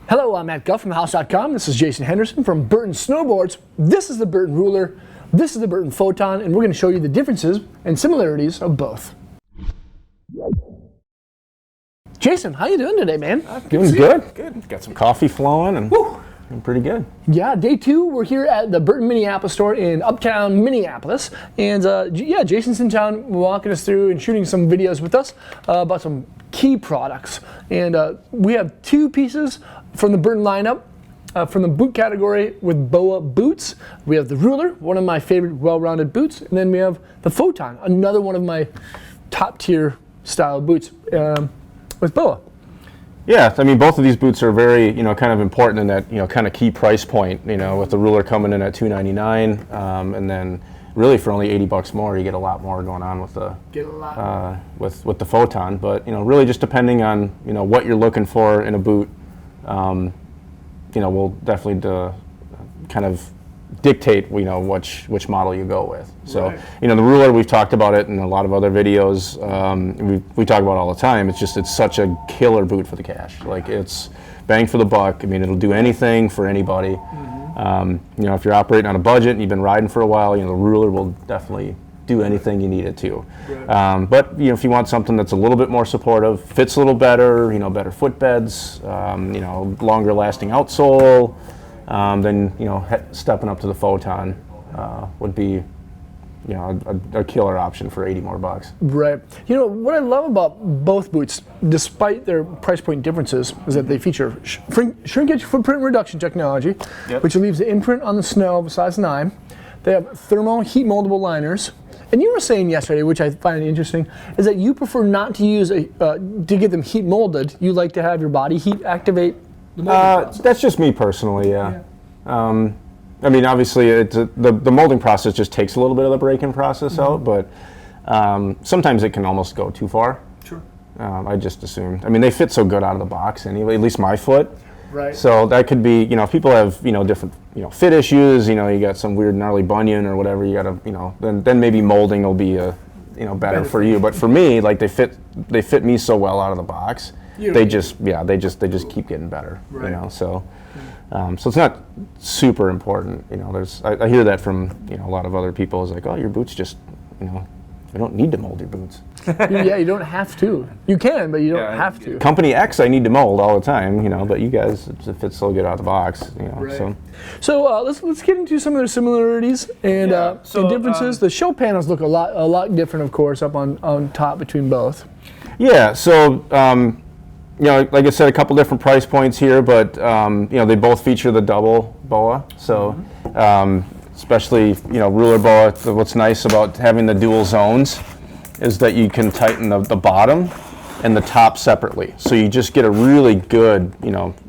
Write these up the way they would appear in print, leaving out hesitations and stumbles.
Hello, I'm Matt Guf from thehouse.com. This is Jason Henderson from Burton Snowboards. This is the Burton Ruler. This is the Burton Photon, and we're going to show you the differences and similarities of both. Jason, how you doing today, man? Doing good. Good. Got some coffee flowing and doing pretty good. Yeah, day two. We're here at the Burton Minneapolis store in Uptown Minneapolis, and Jason's in town walking us through and shooting some videos with us about some key products. And we have two pieces from the Burton lineup. From the boot category with BOA boots, we have the Ruler, one of my favorite well-rounded boots, and then we have the Photon, another one of my top-tier style boots with BOA. Yeah, I mean, both of these boots are very, kind of important in that, kind of key price point. With the Ruler coming in at $299, and then really for only $80 more, you get a lot more going on with the with the Photon. But really just depending on what you're looking for in a boot. We'll definitely kind of dictate, which model you go with. So, right. The Ruler, we've talked about it in a lot of other videos. We talk about it all the time. It's such a killer boot for the cash. Like, it's bang for the buck. I mean, it'll do anything for anybody. Mm-hmm. If you're operating on a budget and you've been riding for a while, the Ruler will definitely do anything you need it to. Right. But if you want something that's a little bit more supportive, fits a little better, better footbeds, longer lasting outsole, then stepping up to the Photon would be a killer option for $80 more. Right. What I love about both boots, despite their price point differences, is that they feature shrinkage footprint reduction technology, which leaves the imprint on the snow of a size 9. They have thermal heat moldable liners. And you were saying yesterday, which I find interesting, is that you prefer not to use to get them heat molded. You like to have your body heat activate the molding process. That's just me personally, yeah. I mean, obviously, the molding process just takes a little bit of the break-in process out, but sometimes it can almost go too far. Sure. I just assumed. I mean, they fit so good out of the box anyway, at least my foot. Right. So that could be, if people have, different, fit issues, you got some weird gnarly bunion or whatever, you gotta, then maybe molding will be, better for you. But for me, like, they fit me so well out of the box. They just keep getting better, right. So it's not super important, I hear that from, a lot of other people. It's like, oh, your boots just, I don't need to mold your boots. Yeah, you don't have to. You can, but you don't have to. Company X, I need to mold all the time, but you guys, it fits so good out of the box, Right. So let's get into some of their similarities and differences. The show panels look a lot different, of course, up on top between both. Yeah. So like I said, a couple different price points here, but they both feature the double BOA. So. Especially, Ruler BOA, what's nice about having the dual zones is that you can tighten the bottom and the top separately. So you just get a really good,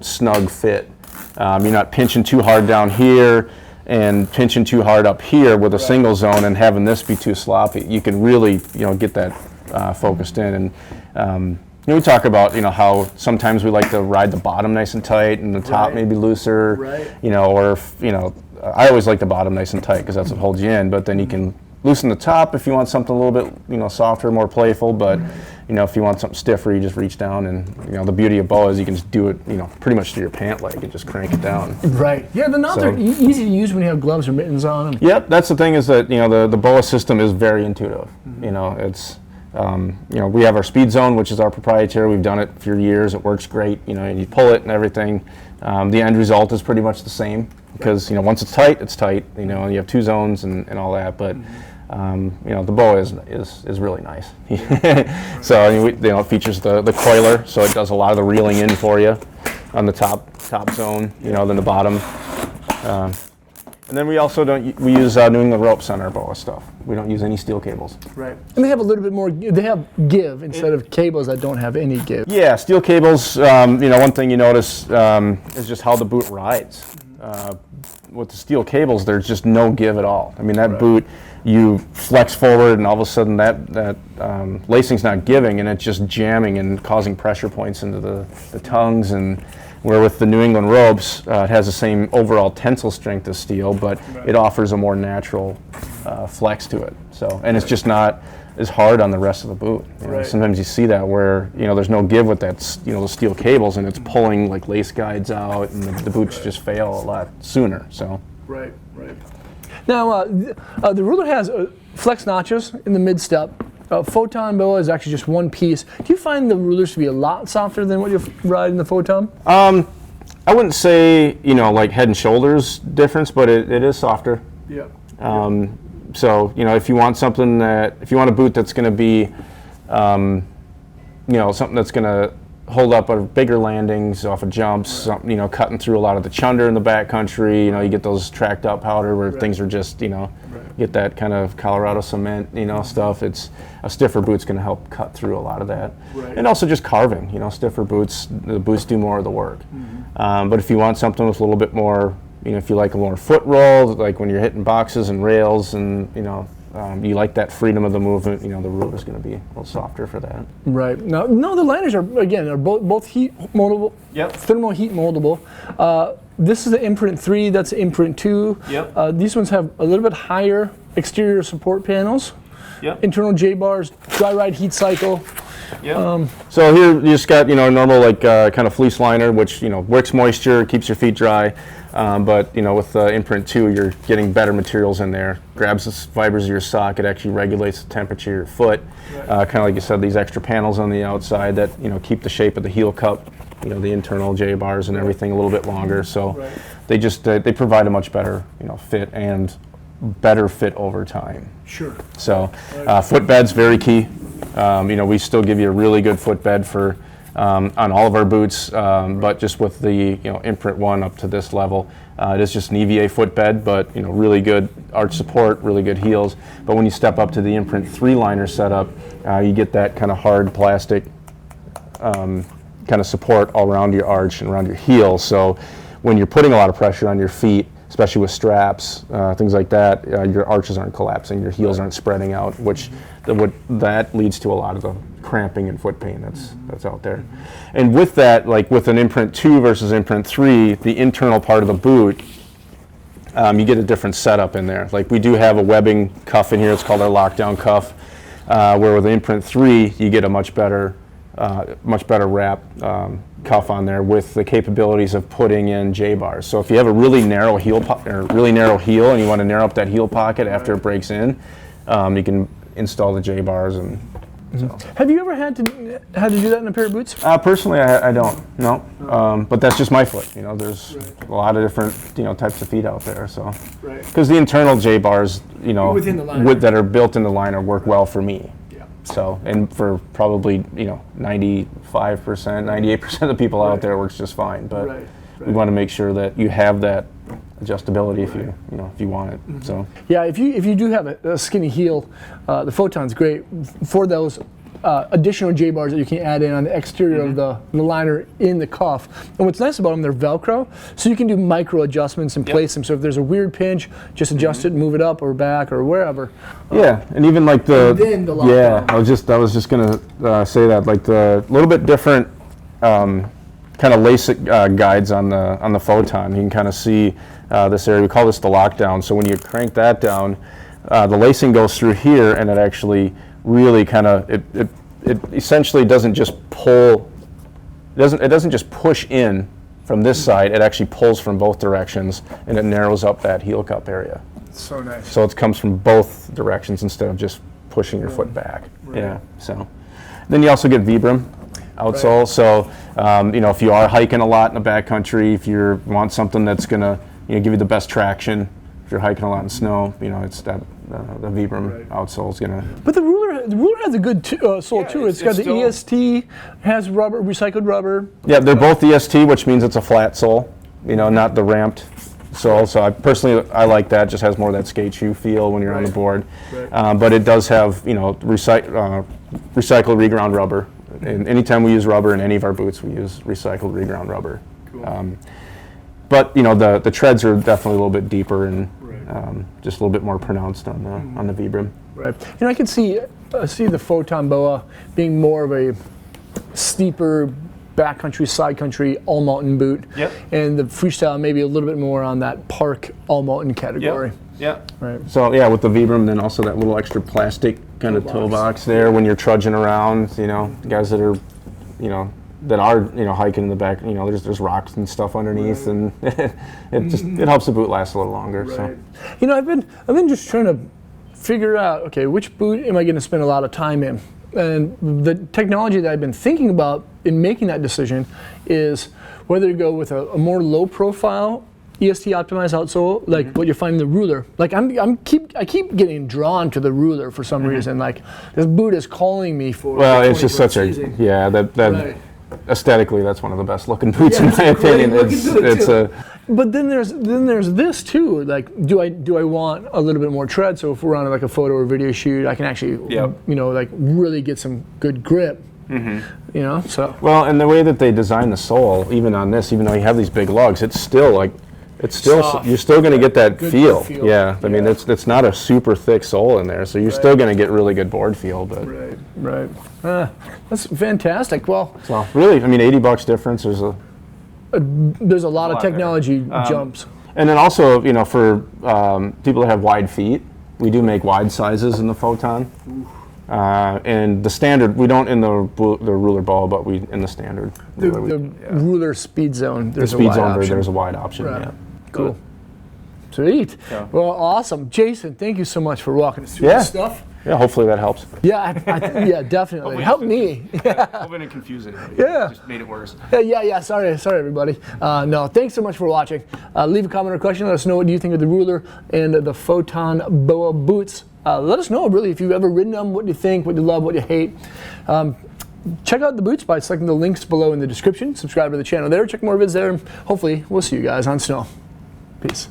snug fit. You're not pinching too hard down here and pinching too hard up here with a single zone and having this be too sloppy. You can really, get that focused in. And we talk about, how sometimes we like to ride the bottom nice and tight and the top maybe looser, or if, I always like the bottom nice and tight because that's what holds you in, but then you can loosen the top if you want something a little bit, softer, more playful, but, if you want something stiffer, you just reach down and, the beauty of BOA is you can just do it, pretty much to your pant leg and just crank it down. Right. Yeah, the knobs are easy to use when you have gloves or mittens on. Yep, that's the thing is that, the BOA system is very intuitive. It's, we have our speed zone, which is our proprietary. We've done it for years. It works great, and you pull it and everything. The end result is pretty much the same because, once it's tight, and you have two zones and all that. But, the BOA is really nice. So, it features the coiler, so it does a lot of the reeling in for you on the top zone, then the bottom. And then we also we use New England ropes on our BOA stuff. We don't use any steel cables. Right. And they have a little bit more, they have give instead of cables that don't have any give. Yeah, steel cables, one thing you notice is just how the boot rides. With the steel cables, there's just no give at all. I mean, that boot, you flex forward and all of a sudden that lacing's not giving and it's just jamming and causing pressure points into the tongues. And where with the New England ropes, it has the same overall tensile strength as steel, but it offers a more natural flex to it. So, and it's just not, as hard on the rest of the boot. You know, Right. sometimes you see that where, you know, there's no give with that, you know, the steel cables, and it's pulling like lace guides out, and the boots just fail a lot sooner. So. Right. Now, the Ruler has flex notches in the mid-step. Photon boa is actually just one piece. Do you find the Rulers to be a lot softer than what you ride in the Photon? I wouldn't say, you know, like head and shoulders difference, but it is softer. Yeah. So, you know, if you want a boot that's going to be, you know, something that's going to hold up at bigger landings off of jumps, you know, cutting through a lot of the chunder in the backcountry, you know, you get those tracked up powder where things are just, you know, get that kind of Colorado cement, you know, stuff. It's a stiffer boot's going to help cut through a lot of that. And also just carving, you know, stiffer boots, the boots do more of the work. But if you want something with a little bit more, you know, if you like a more foot roll, like when you're hitting boxes and rails, and you know, you like that freedom of the movement, you know, the Ruler's going to be a little softer for that. Right. Now, no, the liners are both heat moldable. Yep. Thermal heat moldable. This is the imprint 3. That's the imprint 2. Yep. These ones have a little bit higher exterior support panels. Yep. Internal J bars, dry ride heat cycle. Yeah. So here you just got, you know, a normal like kind of fleece liner, which, you know, wicks moisture, keeps your feet dry. But you know, with imprint 2, you're getting better materials in there. Grabs the fibers of your sock. It actually regulates the temperature of your foot. Kind of like you said, these extra panels on the outside that, you know, keep the shape of the heel cup, you know, the internal J bars and everything a little bit longer. So they just they provide a much better, you know, fit and better fit over time. Sure. So footbed's very key. You know, we still give you a really good footbed for on all of our boots, but just with the, you know, imprint 1 up to this level, it is just an EVA footbed, but, you know, really good arch support, really good heels. But when you step up to the imprint 3 liner setup, you get that kind of hard plastic kind of support all around your arch and around your heel. So when you're putting a lot of pressure on your feet, especially with straps, things like that, your arches aren't collapsing, your heels aren't spreading out, which that leads to a lot of the cramping and foot pain that's out there. And with that, like with an imprint 2 versus imprint 3, the internal part of the boot, you get a different setup in there. Like we do have a webbing cuff in here, it's called our lockdown cuff, where with the imprint 3, you get a much better wrap cuff on there with the capabilities of putting in J-bars. So if you have a really narrow heel and you want to narrow up that heel pocket after it breaks in, you can install the J-bars. And so. Have you ever had to do that in a pair of boots? Personally, I don't. No. But that's just my foot. You know, there's a lot of different, you know, types of feet out there. So because the internal J-bars, you know, that are built in the liner work well for me. So, and for probably, you know, 95%, 98% of the people out there, it works just fine. But we want to make sure that you have that adjustability if you want it. So yeah, if you do have a skinny heel, the Photon's great for those additional J bars that you can add in on the exterior of the liner in the cuff. And what's nice about them, they're Velcro, so you can do micro adjustments and place them. So if there's a weird pinch, just adjust it, move it up or back or wherever. Yeah, and even like I was just gonna say that, like the little bit different kind of LASIK guides on the Photon. You can kind of see this area. We call this the lockdown. So when you crank that down, the lacing goes through here, and it actually really kind of it essentially doesn't just pull. It doesn't just push in from this side. It actually pulls from both directions, and it narrows up that heel cup area. So nice. So it comes from both directions instead of just pushing your foot back. Yeah. So then you also get Vibram outsole. So you know, if you are hiking a lot in the backcountry, if you want something that's gonna, you know, give you the best traction, if you're hiking a lot in snow, you know, it's that the Vibram outsole is gonna. But the Ruler has a good sole too. It's got the EST, has rubber, recycled rubber. Yeah, they're both EST, which means it's a flat sole, you know, not the ramped sole. So I like that. Just has more of that skate shoe feel when you're on the board. But it does have, you know, recycled reground rubber. And anytime we use rubber in any of our boots, we use recycled reground rubber. Cool. But you know, the treads are definitely a little bit deeper and just a little bit more pronounced on the Vibram. Right. You know, I can see the Photon Boa being more of a steeper backcountry, side country, all mountain boot. Yep. And the freestyle maybe a little bit more on that park all mountain category. Yep. Right. So yeah, with the Vibram, then also that little extra plastic kind of toe box there when you're trudging around. You know, guys that are, you know, hiking in the back. You know, there's rocks and stuff underneath, and it helps the boot last a little longer. Right. So, you know, I've been just trying to figure out, okay, which boot am I going to spend a lot of time in? And the technology that I've been thinking about in making that decision is whether to go with a more low profile EST optimized outsole, like what you find in the Ruler. Like I keep getting drawn to the Ruler for some reason. Like this boot is calling me for. Well, it's just such a that right. Aesthetically, that's one of the best looking boots in my opinion. But then there's this too. Like, do I want a little bit more tread? So if we're on like a photo or video shoot, I can actually, you know, like really get some good grip. You know, so. Well, and the way that they design the sole, even on this, even though you have these big lugs, it's still like. It's still soft. You're still going to get that feel. Yeah, I mean it's not a super thick sole in there, so you're still going to get really good board feel. But right. That's fantastic. Well, so really, I mean, $80 difference. There's a lot of technology jumps. And then also, you know, for people that have wide feet, we do make wide sizes in the Photon. And the standard, we don't in the Ruler ball, but we in the standard. The Ruler speed zone. There's there's a wide option. Right. Yeah. Cool. Sweet. Yeah. Well, awesome. Jayson, thank you so much for walking us through this stuff. Yeah, hopefully that helps. Yeah, yeah, definitely. Help me. Hopefully it confusing. Yeah. Just made it worse. Yeah. Sorry, everybody. No, thanks so much for watching. Leave a comment or question. Let us know what you think of the Ruler and the Photon BOA boots. Let us know, really, if you've ever ridden them, what you think, what you love, what you hate. Check out the boots by selecting the links below in the description. Subscribe to the channel there. Check more vids there. Hopefully, we'll see you guys on snow. Peace.